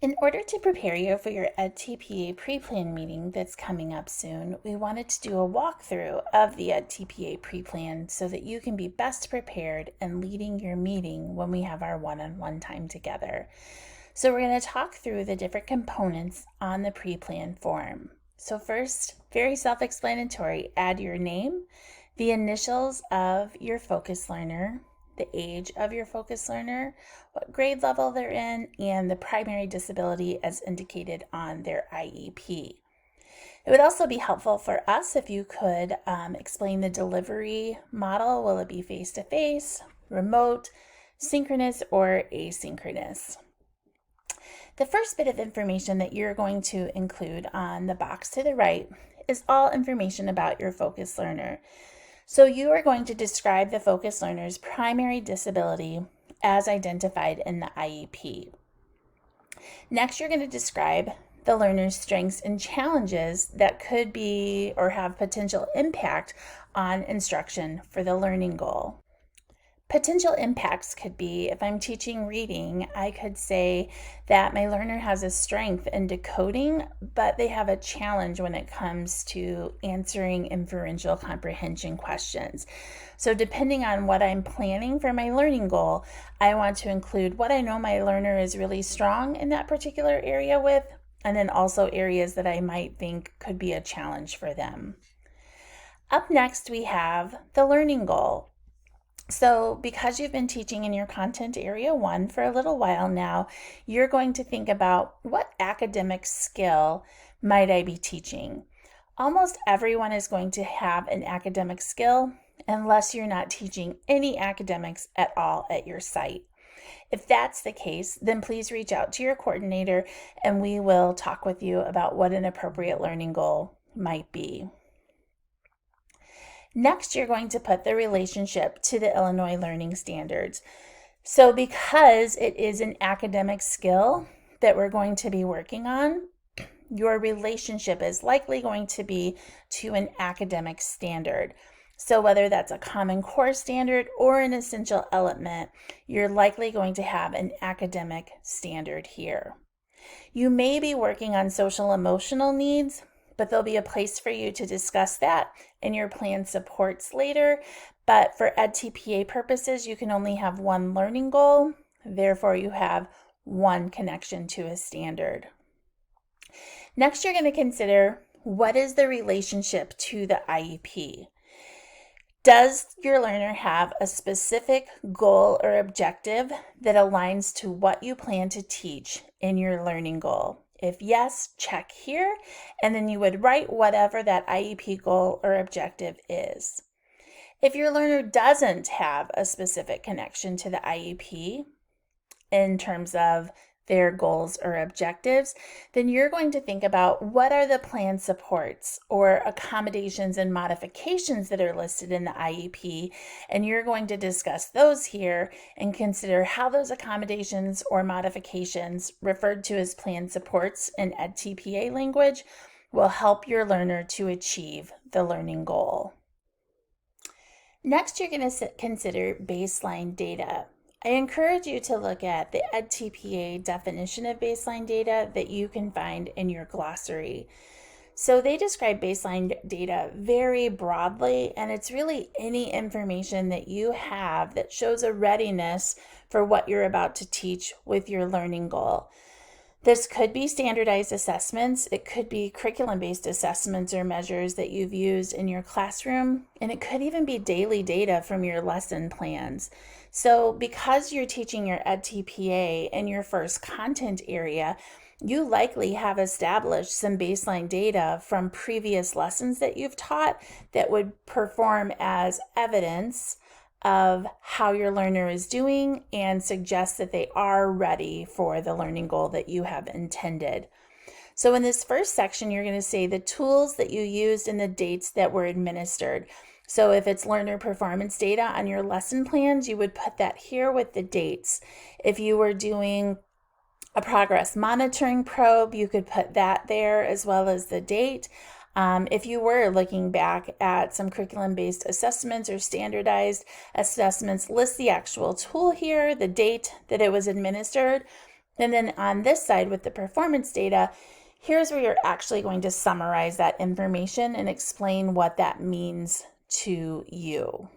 In order to prepare you for your edTPA pre-plan meeting that's coming up soon, we wanted to do a walkthrough of the edTPA pre-plan so that you can be best prepared in leading your meeting when we have our one-on-one time together. So we're going to talk through the different components on the pre-plan form. So first, very self-explanatory, add your name, the initials of your focus learner, the age of your focus learner, what grade level they're in, and the primary disability as indicated on their IEP. It would also be helpful for us if you could explain the delivery model. Will it be face-to-face, remote, synchronous, or asynchronous? The first bit of information that you're going to include on the box to the right is all information about your focus learner. So you are going to describe the focus learner's primary disability as identified in the IEP. Next, you're going to describe the learner's strengths and challenges that could be or have potential impact on instruction for the learning goal. Potential impacts could be, if I'm teaching reading, I could say that my learner has a strength in decoding, but they have a challenge when it comes to answering inferential comprehension questions. So depending on what I'm planning for my learning goal, I want to include what I know my learner is really strong in that particular area with, and then also areas that I might think could be a challenge for them. Up next, we have the learning goal. So because you've been teaching in your content area 1 for a little while now, you're going to think about what academic skill might I be teaching? Almost everyone is going to have an academic skill unless you're not teaching any academics at all at your site. If that's the case, then please reach out to your coordinator and we will talk with you about what an appropriate learning goal might be. Next, you're going to put the relationship to the Illinois Learning Standards. So because it is an academic skill that we're going to be working on, your relationship is likely going to be to an academic standard. So whether that's a Common Core standard or an essential element, you're likely going to have an academic standard here. You may be working on social emotional needs, but there'll be a place for you to discuss that in your plan supports later. But for edTPA purposes, you can only have one learning goal. Therefore, you have one connection to a standard. Next, you're going to consider what is the relationship to the IEP. Does your learner have a specific goal or objective that aligns to what you plan to teach in your learning goal? If yes, check here, and then you would write whatever that IEP goal or objective is. If your learner doesn't have a specific connection to the IEP in terms of their goals or objectives, then you're going to think about what are the plan supports or accommodations and modifications that are listed in the IEP, and you're going to discuss those here and consider how those accommodations or modifications, referred to as plan supports in edTPA language, will help your learner to achieve the learning goal. Next, you're going to consider baseline data. I encourage you to look at the edTPA definition of baseline data that you can find in your glossary. So they describe baseline data very broadly, and it's really any information that you have that shows a readiness for what you're about to teach with your learning goal. This could be standardized assessments, it could be curriculum-based assessments or measures that you've used in your classroom, and it could even be daily data from your lesson plans. So because you're teaching your edTPA in your first content area, you likely have established some baseline data from previous lessons that you've taught that would perform as evidence of how your learner is doing and suggest that they are ready for the learning goal that you have intended. So in this first section, you're going to say the tools that you used and the dates that were administered. So if it's learner performance data on your lesson plans, you would put that here with the dates. If you were doing a progress monitoring probe, you could put that there as well as the date. If you were looking back at some curriculum-based assessments or standardized assessments, list the actual tool here, the date that it was administered, And then on this side with the performance data, here's where you're actually going to summarize that information and explain what that means to you.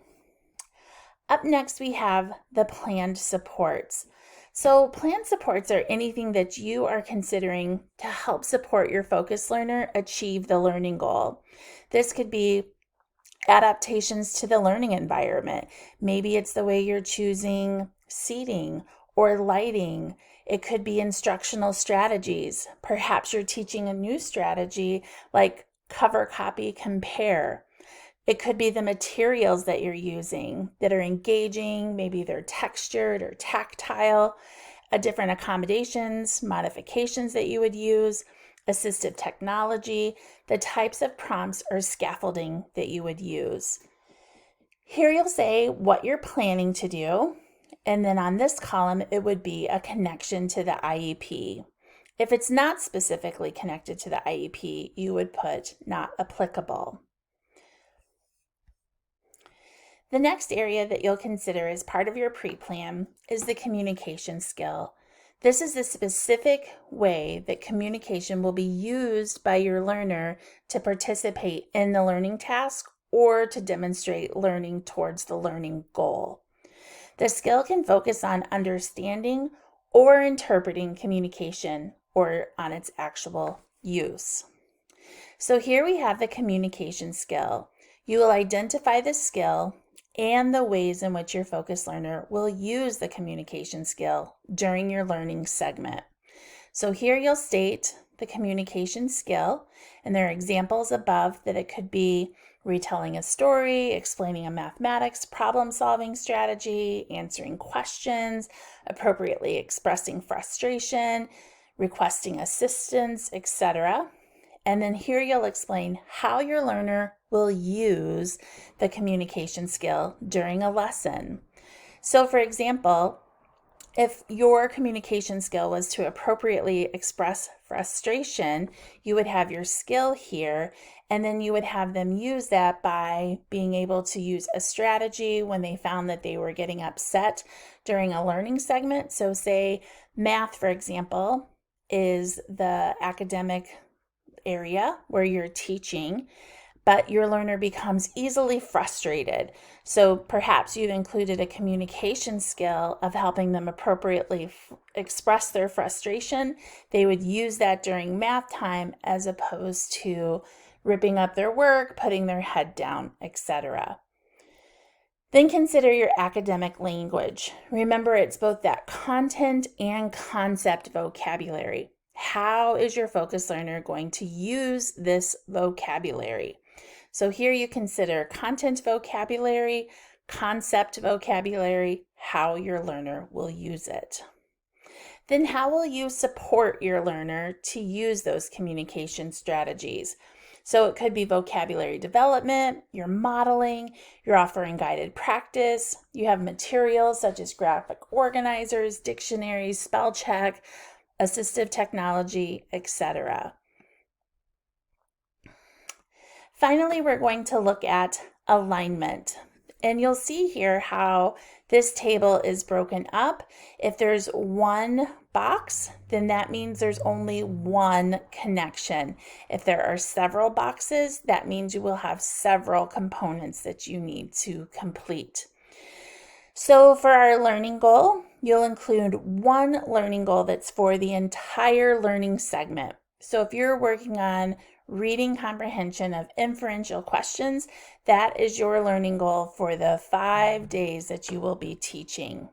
Up next, we have the planned supports. So planned supports are anything that you are considering to help support your focus learner achieve the learning goal. This could be adaptations to the learning environment. Maybe it's the way you're choosing seating or lighting. It could be instructional strategies. Perhaps you're teaching a new strategy like cover, copy, compare. It could be the materials that you're using that are engaging. Maybe they're textured or tactile, different accommodations, modifications that you would use, assistive technology, the types of prompts or scaffolding that you would use. Here you'll say what you're planning to do, and then on this column, it would be a connection to the IEP. If it's not specifically connected to the IEP, you would put not applicable. The next area that you'll consider as part of your pre-plan is the communication skill. This is the specific way that communication will be used by your learner to participate in the learning task or to demonstrate learning towards the learning goal. The skill can focus on understanding or interpreting communication or on its actual use. So here we have the communication skill. You will identify the skill and the ways in which your focus learner will use the communication skill during your learning segment. So here you'll state the communication skill, and there are examples above that it could be retelling a story, explaining a mathematics problem-solving strategy, answering questions, appropriately expressing frustration, requesting assistance, etc. And then here you'll explain how your learner will use the communication skill during a lesson. So for example, if your communication skill was to appropriately express frustration, you would have your skill here, and then you would have them use that by being able to use a strategy when they found that they were getting upset during a learning segment. So say math, for example, is the academic area where you're teaching, but your learner becomes easily frustrated. So perhaps you've included a communication skill of helping them appropriately express their frustration. They would use that during math time as opposed to ripping up their work, putting their head down, etc. Then consider your academic language. Remember, it's both that content and concept vocabulary. How is your focus learner going to use this vocabulary? So here you consider content vocabulary, concept vocabulary, how your learner will use it. Then how will you support your learner to use those communication strategies? So it could be vocabulary development, you're modeling, you're offering guided practice, you have materials such as graphic organizers, dictionaries, spell check, assistive technology, etc. Finally, we're going to look at alignment. And you'll see here how this table is broken up. If there's one box, then that means there's only one connection. If there are several boxes, that means you will have several components that you need to complete. So for our learning goal, you'll include one learning goal that's for the entire learning segment. So if you're working on reading comprehension of inferential questions, that is your learning goal for the 5 days that you will be teaching.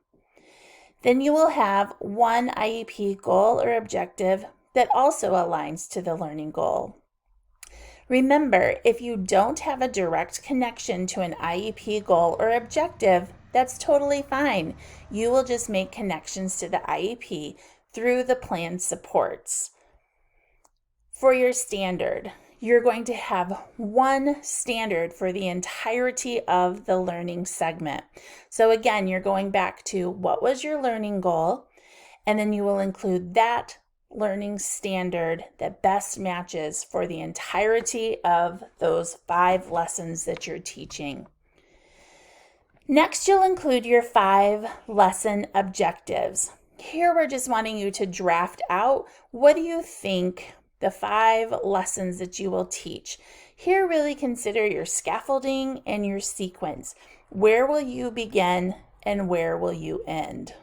Then you will have one IEP goal or objective that also aligns to the learning goal. Remember, if you don't have a direct connection to an IEP goal or objective, that's totally fine. You will just make connections to the IEP through the plan supports. For your standard, you're going to have one standard for the entirety of the learning segment. So again, you're going back to what was your learning goal, and then you will include that learning standard that best matches for the entirety of those 5 lessons that you're teaching. Next, you'll include your 5 lesson objectives. Here we're just wanting you to draft out, what do you think the 5 lessons that you will teach? Here really consider your scaffolding and your sequence. Where will you begin and where will you end?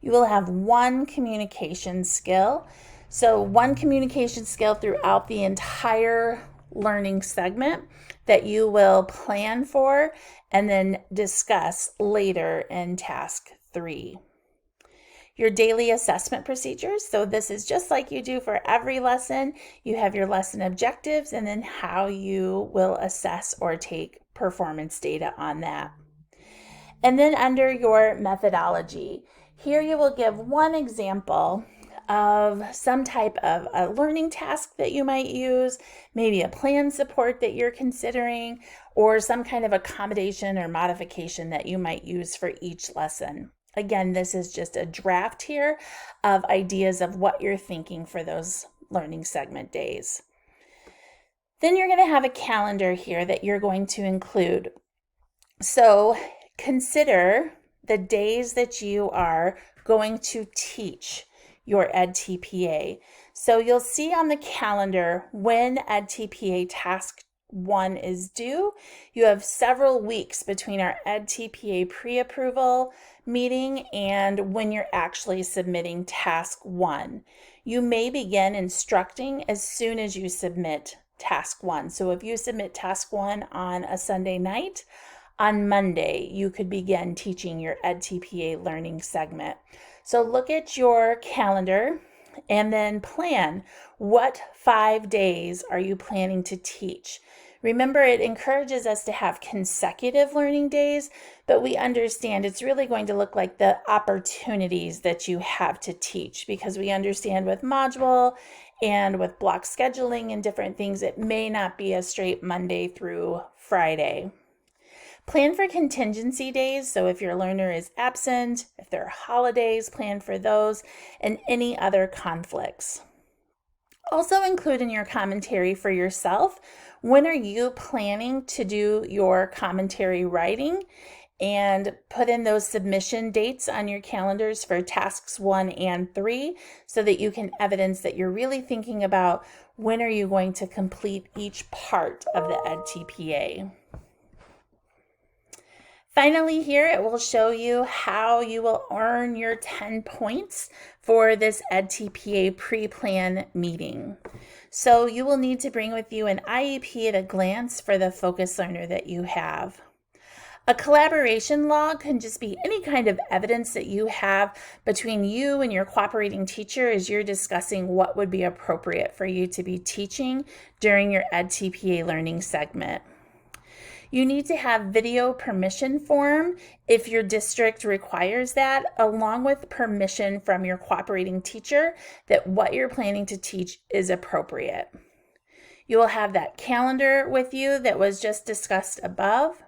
You will have one communication skill. So one communication skill throughout the entire learning segment that you will plan for and then discuss later in task 3. Your daily assessment procedures. So this is just like you do for every lesson. You have your lesson objectives and then how you will assess or take performance data on that. And then under your methodology, here you will give one example of some type of a learning task that you might use, maybe a plan support that you're considering, or some kind of accommodation or modification that you might use for each lesson. Again, this is just a draft here of ideas of what you're thinking for those learning segment days. Then you're going to have a calendar here that you're going to include. So consider the days that you are going to teach your edTPA. So you'll see on the calendar when edTPA task 1 is due. You have several weeks between our edTPA pre-approval meeting and when you're actually submitting task 1. You may begin instructing as soon as you submit task 1. So if you submit task 1 on a Sunday night, on Monday, you could begin teaching your edTPA learning segment. So look at your calendar and then plan what 5 days are you planning to teach. Remember, it encourages us to have consecutive learning days, but we understand it's really going to look like the opportunities that you have to teach, because we understand with module and with block scheduling and different things, it may not be a straight Monday through Friday. Plan for contingency days, so if your learner is absent, if there are holidays, plan for those, and any other conflicts. Also include in your commentary for yourself, when are you planning to do your commentary writing, and put in those submission dates on your calendars for tasks 1 and 3 so that you can evidence that you're really thinking about when are you going to complete each part of the edTPA. Finally, here it will show you how you will earn your 10 points for this edTPA pre-plan meeting. So you will need to bring with you an IEP at a glance for the focus learner that you have. A collaboration log can just be any kind of evidence that you have between you and your cooperating teacher as you're discussing what would be appropriate for you to be teaching during your edTPA learning segment. You need to have video permission form if your district requires that, along with permission from your cooperating teacher that what you're planning to teach is appropriate. You will have that calendar with you that was just discussed above.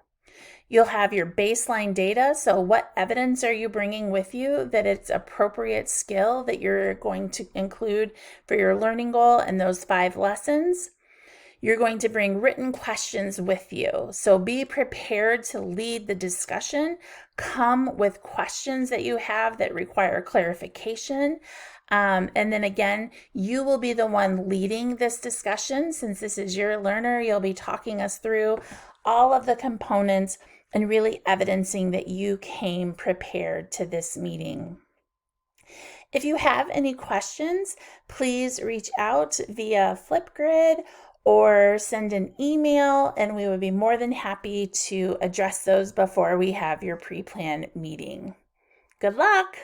You'll have your baseline data, so what evidence are you bringing with you that it's appropriate skill that you're going to include for your learning goal and those 5 lessons. You're going to bring written questions with you. So be prepared to lead the discussion. Come with questions that you have that require clarification. And then again, you will be the one leading this discussion. Since this is your learner, you'll be talking us through all of the components and really evidencing that you came prepared to this meeting. If you have any questions, please reach out via Flipgrid or send an email, and we would be more than happy to address those before we have your pre-plan meeting. Good luck!